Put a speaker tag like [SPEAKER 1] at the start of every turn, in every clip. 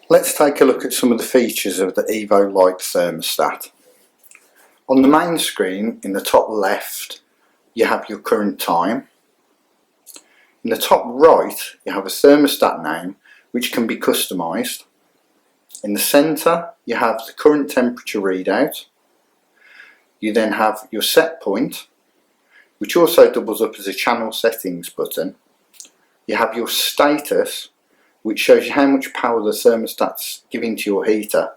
[SPEAKER 1] Let's take a look at some of the features of the Evo Lite thermostat. On the main screen in the top left you have your current time. In the top right you have a thermostat name which can be customised. In the centre you have the current temperature readout. You then have your set point, which also doubles up as a channel settings button. You have your status, which shows you how much power the thermostat's giving to your heater.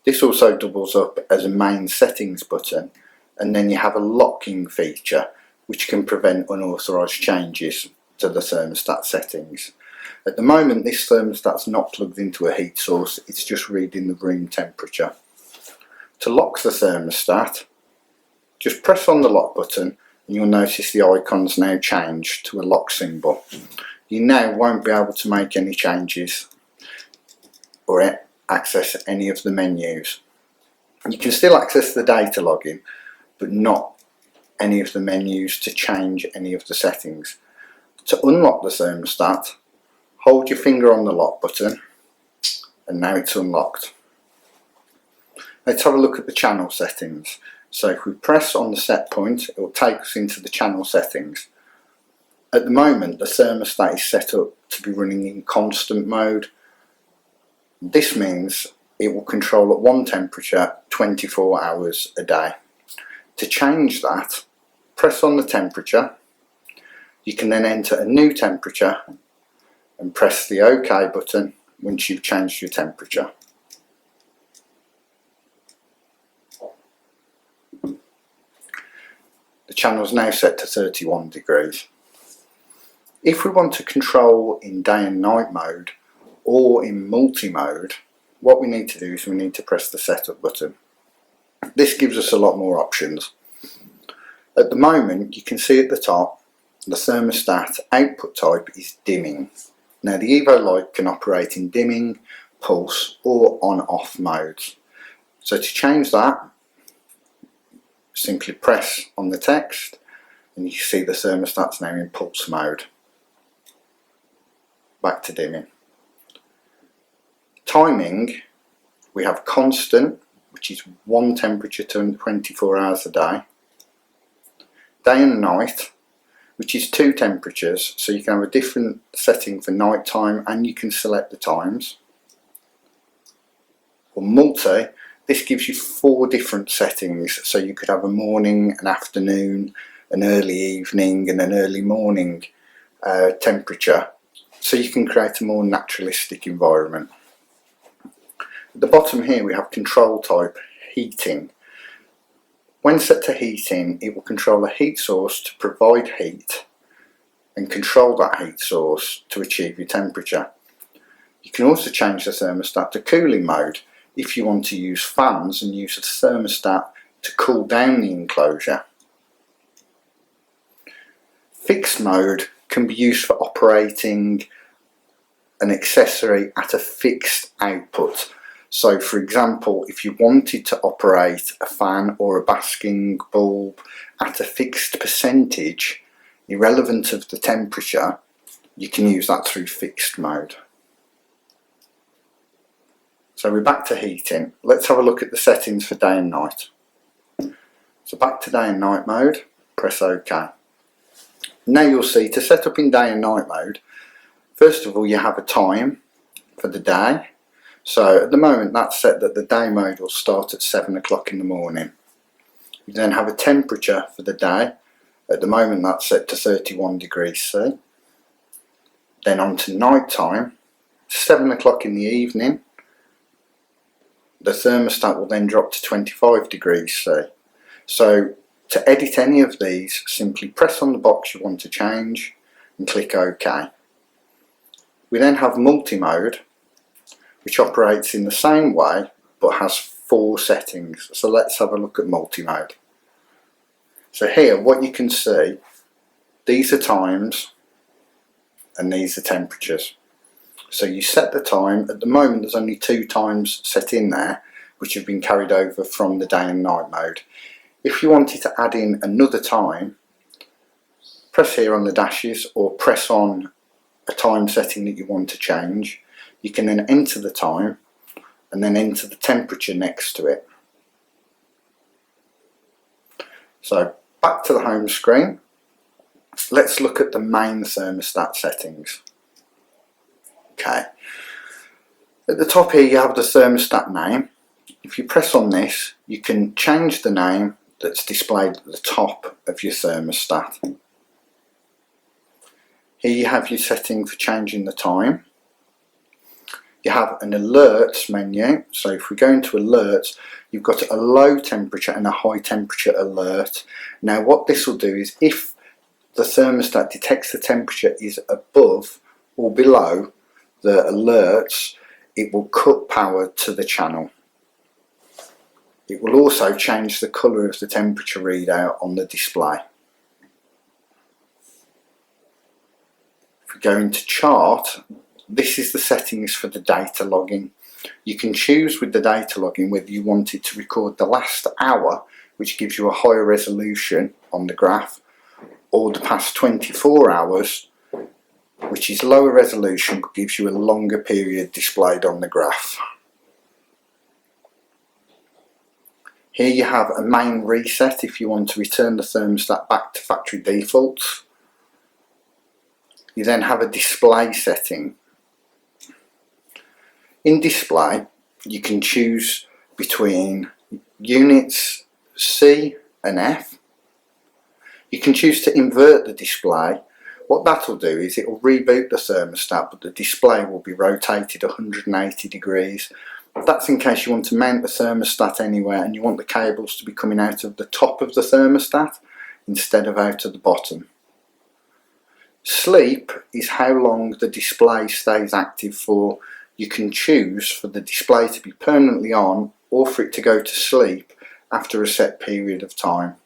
[SPEAKER 1] This also doubles up as a main settings button, and then you have a locking feature which can prevent unauthorised changes to the thermostat settings. At the moment this thermostat's not plugged into a heat source, it's just reading the room temperature. To lock the thermostat, just press on the lock button and you'll notice the icon's now changed to a lock symbol. You now won't be able to make any changes or access any of the menus. You can still access the data login, but not any of the menus to change any of the settings. To unlock the thermostat, hold your finger on the lock button and now it's unlocked. Let's have a look at the channel settings. So if we press on the set point, it will take us into the channel settings. At the moment the thermostat is set up to be running in constant mode. This means it will control at one temperature 24 hours a day. To change that, press on the temperature. You can then enter a new temperature and press the OK button once you've changed your temperature. The channel is now set to 31 degrees. If we want to control in day and night mode or in multi-mode, what we need to do is we need to press the setup button. This gives us a lot more options. At the moment you can see at the top the thermostat output type is dimming. Now the Evo Lite can operate in dimming, pulse or on-off modes. So to change that, simply press on the text and you can see the thermostat's now in pulse mode. Back to dimming. Timing, we have constant, which is one temperature to 24 hours a day. Day and night, which is two temperatures, so you can have a different setting for night time and you can select the times. Or multi, this gives you 4 different settings, so you could have a morning, an afternoon, an early evening and an early morning temperature, so you can create a more naturalistic environment. At the bottom here we have control type, heating. When set to heating, it will control a heat source to provide heat and control that heat source to achieve your temperature. You can also change the thermostat to cooling mode if you want to use fans and use the thermostat to cool down the enclosure. Fixed mode can be used for operating an accessory at a fixed output. So for example, if you wanted to operate a fan or a basking bulb at a fixed percentage, irrelevant of the temperature, you can use that through fixed mode. So we're back to heating. Let's have a look at the settings for day and night. So back to day and night mode, press OK. Now you'll see to set up in day and night mode, first of all you have a time for the day. So at the moment that's set that the day mode will start at 7 o'clock in the morning. You then have a temperature for the day. At the moment that's set to 31 degrees C. Then on to night time, 7 o'clock in the evening. The thermostat will then drop to 25 degrees C. So to edit any of these, simply press on the box you want to change and click OK. We then have multi-mode, which operates in the same way but has 4 settings. So let's have a look at multi-mode. So here what you can see, these are times and these are temperatures. So you set the time. At the moment there's only 2 times set in there which have been carried over from the day and night mode. If you wanted to add in another time, press here on the dashes or press on a time setting that you want to change. You can then enter the time and then enter the temperature next to it. So back to the home screen, let's look at the main thermostat settings. Okay, at the top here you have the thermostat name. If you press on this, you can change the name that's displayed at the top of your thermostat. Here you have your setting for changing the time. You have an alerts menu, so if we go into alerts, you've got a low temperature and a high temperature alert. Now what this will do is, if the thermostat detects the temperature is above or below the alerts, it will cut power to the channel. It will also change the colour of the temperature readout on the display. If we go into chart, this is the settings for the data logging. You can choose with the data logging whether you want it to record the last hour, which gives you a higher resolution on the graph, or the past 24 hours, which is lower resolution but gives you a longer period displayed on the graph. Here you have a main reset if you want to return the thermostat back to factory defaults. You then have a display setting. In display, you can choose between units C and F. You can choose to invert the display. What that will do is it will reboot the thermostat, but the display will be rotated 180 degrees. That's in case you want to mount the thermostat anywhere and you want the cables to be coming out of the top of the thermostat instead of out of the bottom. Sleep is how long the display stays active for. You can choose for the display to be permanently on or for it to go to sleep after a set period of time.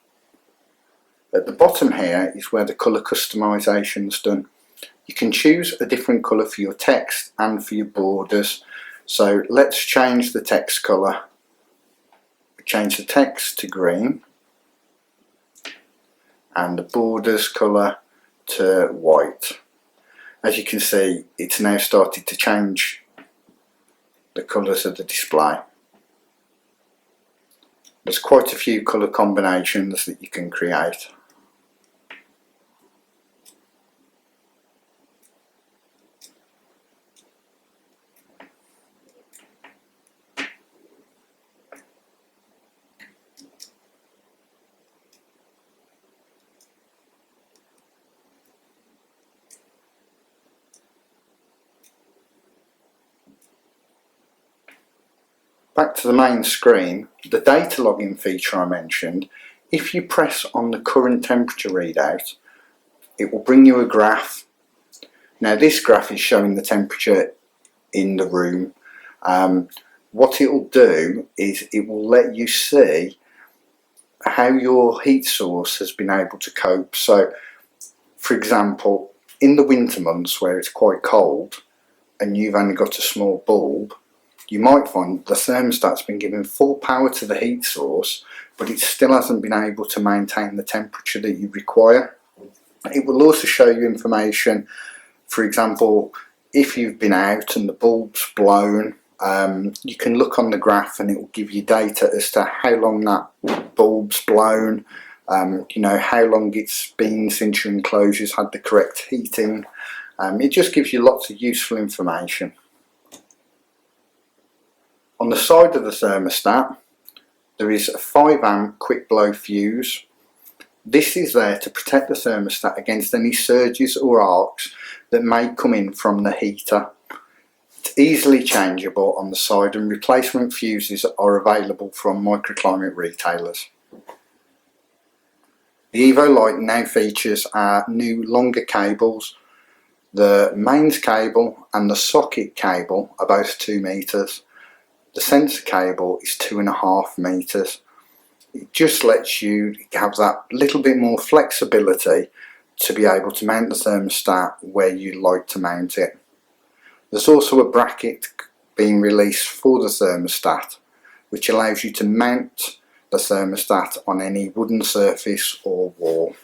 [SPEAKER 1] At the bottom here is where the colour customization is done. You can choose a different colour for your text and for your borders. So let's change the text colour. Change the text to green and the borders colour to white. As you can see, it's now started to change the colours of the display. There's quite a few colour combinations that you can create. Back to the main screen, the data logging feature I mentioned, if you press on the current temperature readout, it will bring you a graph. Now this graph is showing the temperature in the room. What it will do is it will let you see how your heat source has been able to cope. So for example, in the winter months where it's quite cold and you've only got a small bulb, you might find the thermostat's been given full power to the heat source, but it still hasn't been able to maintain the temperature that you require. It will also show you information, for example, if you've been out and the bulb's blown, you can look on the graph and it will give you data as to how long that bulb's blown, you know, how long it's been since your enclosure's had the correct heating. It just gives you lots of useful information. On the side of the thermostat, there is a 5 amp quick blow fuse. This is there to protect the thermostat against any surges or arcs that may come in from the heater. It's easily changeable on the side and replacement fuses are available from microclimate retailers. The Evo Lite now features our new longer cables. The mains cable and the socket cable are both 2 meters. The sensor cable is 2.5 meters. It just lets you have that little bit more flexibility to be able to mount the thermostat where you like to mount it. There's also a bracket being released for the thermostat, which allows you to mount the thermostat on any wooden surface or wall.